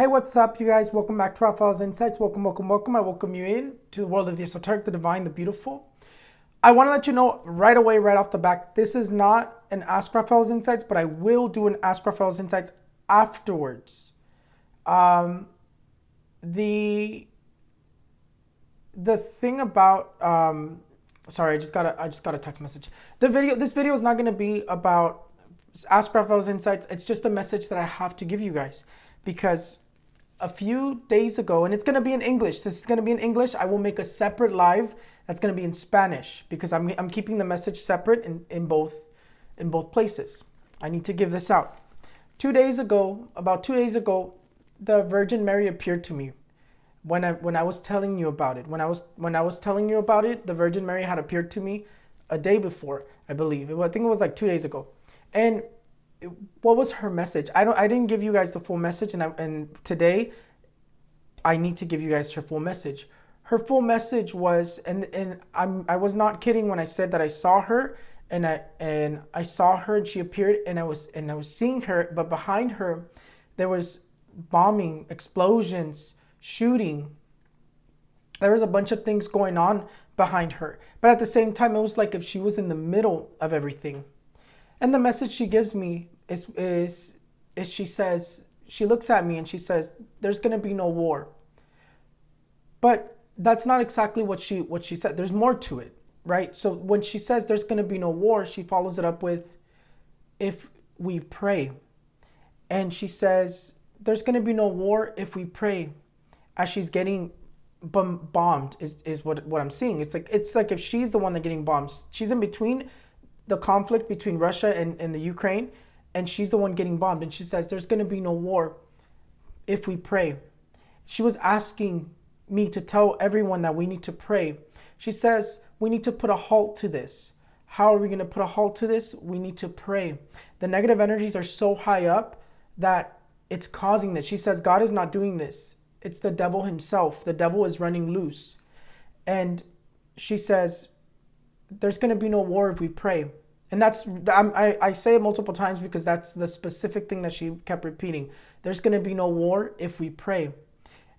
Hey, what's up, you guys? Welcome back to Raphael's Insights. Welcome, welcome, welcome. I welcome you in to the world of the esoteric, the divine, the beautiful. I want to let you know right away, right off the back, this is not an Ask Raphael's Insights, but I will do an Ask Raphael's Insights afterwards. The thing about sorry, I just got a text message. This video is not going to be about Ask Raphael's Insights. It's just a message that I have to give you guys, because a few days ago, and it's going to be in English. This is going to be in English. I will make a separate live that's going to be in Spanish, because I'm keeping the message separate in both places. I need to give this out. About 2 days ago, the Virgin Mary appeared to me when I was telling you about it. When I was telling you about it, the Virgin Mary had appeared to me a day before, I believe. I think it was like 2 days ago. And what was her message? I didn't give you guys the full message, and today I need to give you guys her full message. Her full message was, and I was not kidding when I said that I saw her, and I saw her, and she appeared, and I was seeing her, but behind her there was bombing, explosions, shooting. There was a bunch of things going on behind her, but at the same time it was like if she was in the middle of everything. And the message she gives me is she says, she looks at me and she says, there's going to be no war. But that's not exactly what she said. There's more to it, right? So when she says there's going to be no war, she follows it up with, if we pray. And she says, there's going to be no war if we pray, as she's getting bombed is what I'm seeing. It's like if she's the one that's getting bombed. She's in between the conflict between Russia and the Ukraine, and she's the one getting bombed. And she says, there's going to be no war if we pray. She was asking me to tell everyone that we need to pray. She says, we need to put a halt to this. How are we going to put a halt to this? We need to pray. The negative energies are so high up that it's causing this. She says, God is not doing this. It's the devil himself. The devil is running loose. And she says, there's going to be no war if we pray. And I say it multiple times because that's the specific thing that she kept repeating. There's going to be no war if we pray.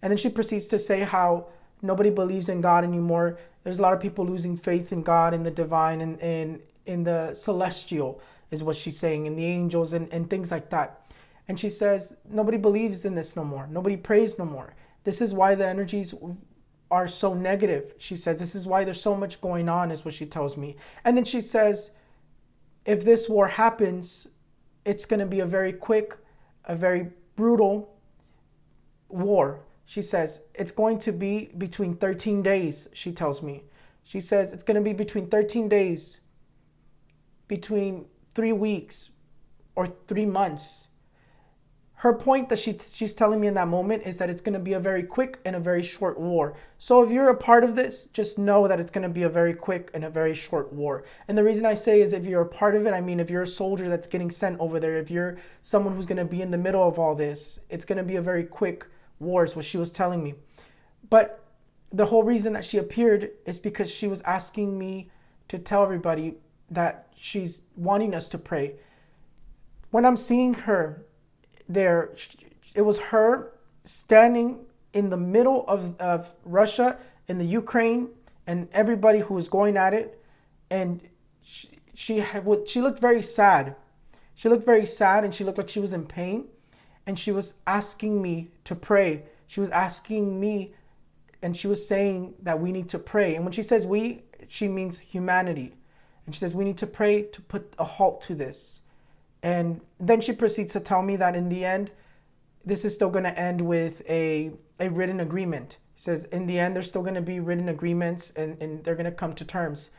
And then she proceeds to say how nobody believes in God anymore. There's a lot of people losing faith in God, in the divine, and in the celestial, is what she's saying, in the angels and things like that. And she says, nobody believes in this no more. Nobody prays no more. This is why the energies are so negative. She says, this is why there's so much going on, is what she tells me. And then she says, if this war happens, it's going to be a very quick, a very brutal war. She says, it's going to be between 13 days, she tells me. She says, it's going to be between 13 days, between 3 weeks or 3 months. Her point that she's telling me in that moment is that it's going to be a very quick and a very short war. So if you're a part of this, just know that it's going to be a very quick and a very short war. And the reason I say is, if you're a part of it, I mean, if you're a soldier that's getting sent over there, if you're someone who's going to be in the middle of all this, it's going to be a very quick war, is what she was telling me. But the whole reason that she appeared is because she was asking me to tell everybody that she's wanting us to pray. When I'm seeing her there, it was her standing in the middle of Russia and the Ukraine and everybody who was going at it, and she looked very sad. She looked very sad, and she looked like she was in pain, and she was asking me to pray. She was asking me, and she was saying that we need to pray. And when she says we, she means humanity. And she says we need to pray to put a halt to this. And then she proceeds to tell me that in the end, this is still going to end with a written agreement. She says in the end, there's still going to be written agreements, and they're going to come to terms.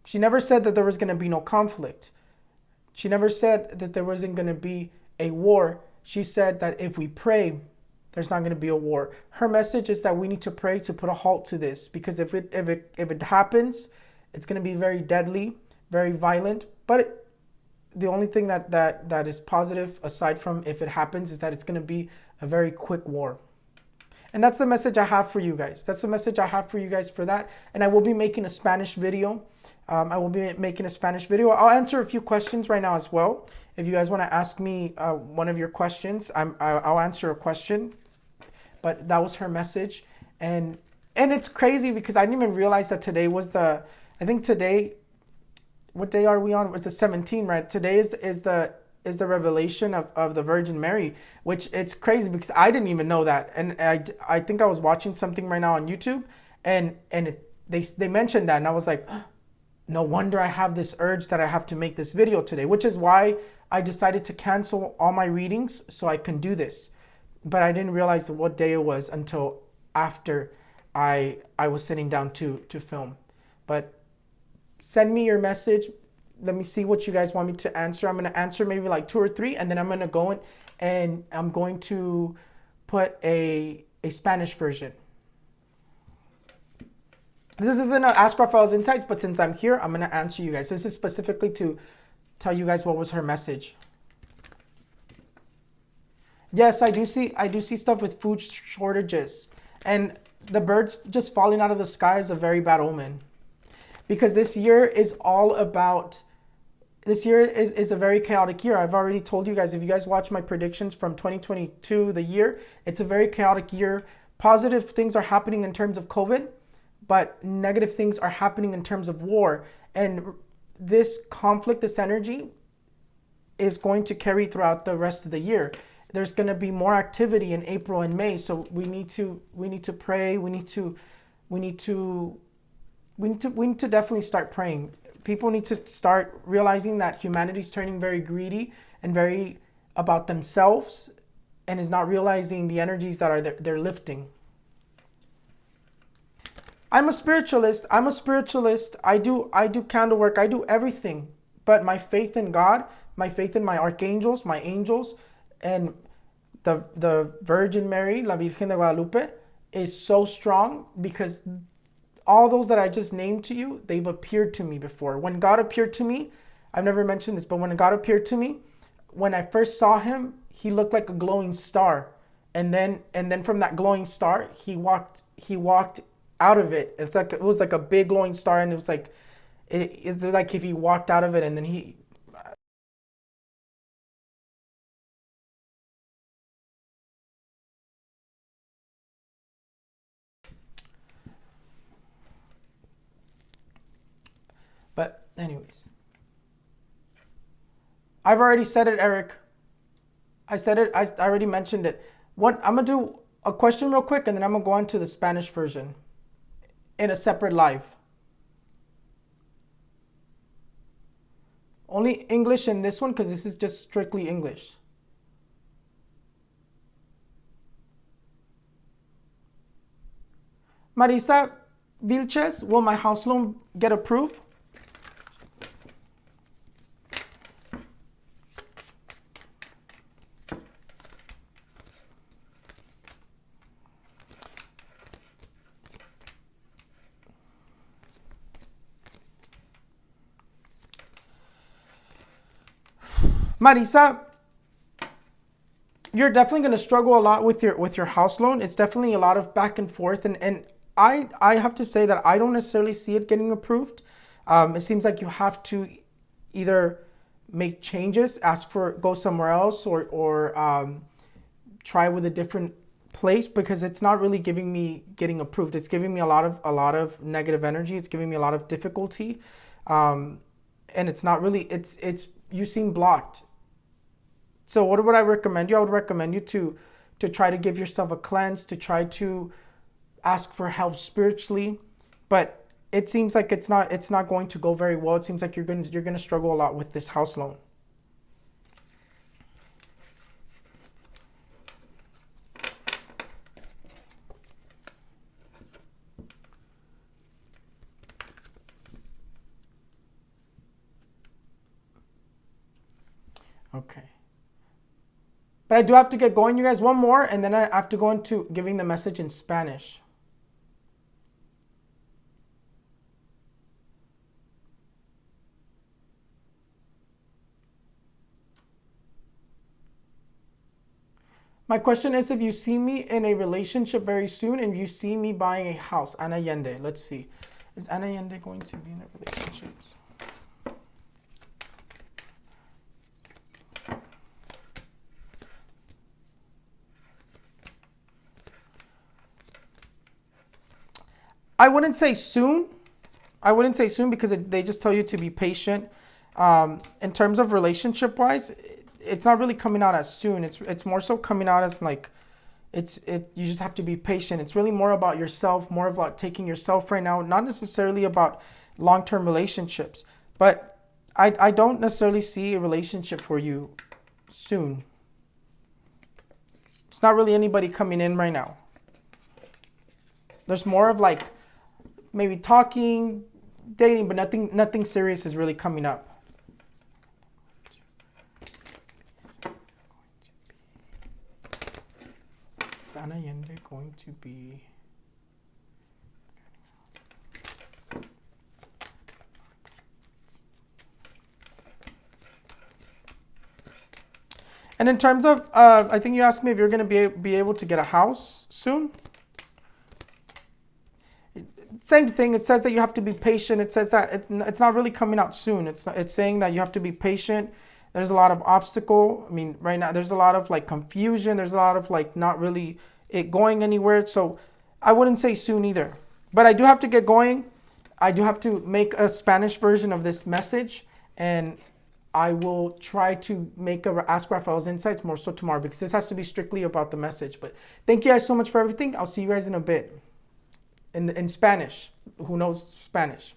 She never said that there was going to be no conflict. She never said that there wasn't going to be a war. She said that if we pray, there's not going to be a war. Her message is that we need to pray to put a halt to this, because if it happens, it's going to be very deadly, very violent. But the only thing that is positive, aside from if it happens, is that it's going to be a very quick war. And that's the message I have for you guys. That's the message I have for you guys for that. And I will be making a Spanish video. I'll answer a few questions right now as well. If you guys want to ask me one of your questions, I'll answer a question. but that was her message. And it's crazy because I didn't even realize that today was I think today, what day are we on? It's the 17th, right? Today is the revelation of the Virgin Mary, which it's crazy because I didn't even know that. And I think I was watching something right now on YouTube, and they mentioned that, and I was like, no wonder I have this urge that I have to make this video today, which is why I decided to cancel all my readings so I can do this. But I didn't realize what day it was until after I was sitting down to film. But send me your message. Let me see what you guys want me to answer. I'm going to answer maybe like 2 or 3, and then I'm going to go in and I'm going to put a Spanish version. This isn't an Ask Raphael's Insights, but since I'm here, I'm going to answer you guys. This is specifically to tell you guys what was her message. Yes, I do see stuff with food shortages, and the birds just falling out of the sky is a very bad omen, because this year is all about, this year is a very chaotic year. I've already told you guys, if you guys watch my predictions from 2022, the year, it's a very chaotic year. Positive things are happening in terms of COVID, but negative things are happening in terms of war. And this conflict, this energy is going to carry throughout the rest of the year. There's going to be more activity in April and May, so we need to pray. We need to definitely start praying. People need to start realizing that humanity's turning very greedy and very about themselves, and is not realizing the energies that are they're lifting. I'm a spiritualist. I do candle work. I do everything. But my faith in God, my faith in my archangels, my angels, and the Virgin Mary, La Virgen de Guadalupe, is so strong, because all those that I just named to you, they've appeared to me before. When God appeared to me, I've never mentioned this, but when God appeared to me, when I first saw him, he looked like a glowing star. And then from that glowing star, he walked out of it. It was like a big glowing star, and it was like it's like if he walked out of it, and then he But anyways, I've already said it, Eric. I said it. I already mentioned it. I'm gonna do a question real quick, and then I'm gonna go on to the Spanish version in a separate live. Only English in this one, because this is just strictly English. Marisa Vilches, will my house loan get approved? Marisa, you're definitely going to struggle a lot with your house loan. It's definitely a lot of back and forth, and I have to say that I don't necessarily see it getting approved. It seems like you have to either make changes, go somewhere else, or try with a different place, because it's not really giving me getting approved. It's giving me a lot of negative energy. It's giving me a lot of difficulty, and it's not really. It's you seem blocked. So what would I recommend you? I would recommend you to try to give yourself a cleanse, to try to ask for help spiritually. But it seems like it's not going to go very well. It seems like you're going to struggle a lot with this house loan. Okay. But I do have to get going, you guys. One more, and then I have to go into giving the message in Spanish. My question is, if you see me in a relationship very soon, and you see me buying a house, Ana Allende. Let's see. Is Ana Allende going to be in a relationship? I wouldn't say soon. I wouldn't say soon because they just tell you to be patient. In terms of relationship wise, it's not really coming out as soon. It's more so coming out as like, you just have to be patient. It's really more about yourself, more about taking yourself right now, not necessarily about long-term relationships. But I don't necessarily see a relationship for you soon. It's not really anybody coming in right now. There's more of like maybe talking, dating, but nothing serious is really coming up. Is Ana Allende going to be? And in terms of, I think you asked me if you're going to be able to get a house soon. Same thing. It says that you have to be patient. It says that it's not really coming out soon. It's saying that you have to be patient. There's a lot of obstacle. I mean, right now there's a lot of like confusion. There's a lot of like not really it going anywhere. So I wouldn't say soon either. But I do have to get going. I do have to make a Spanish version of this message, and I will try to make a Ask Raphael's Insights more so tomorrow, because this has to be strictly about the message. But thank you guys so much for everything. I'll see you guys in a bit. In Spanish. Who knows Spanish?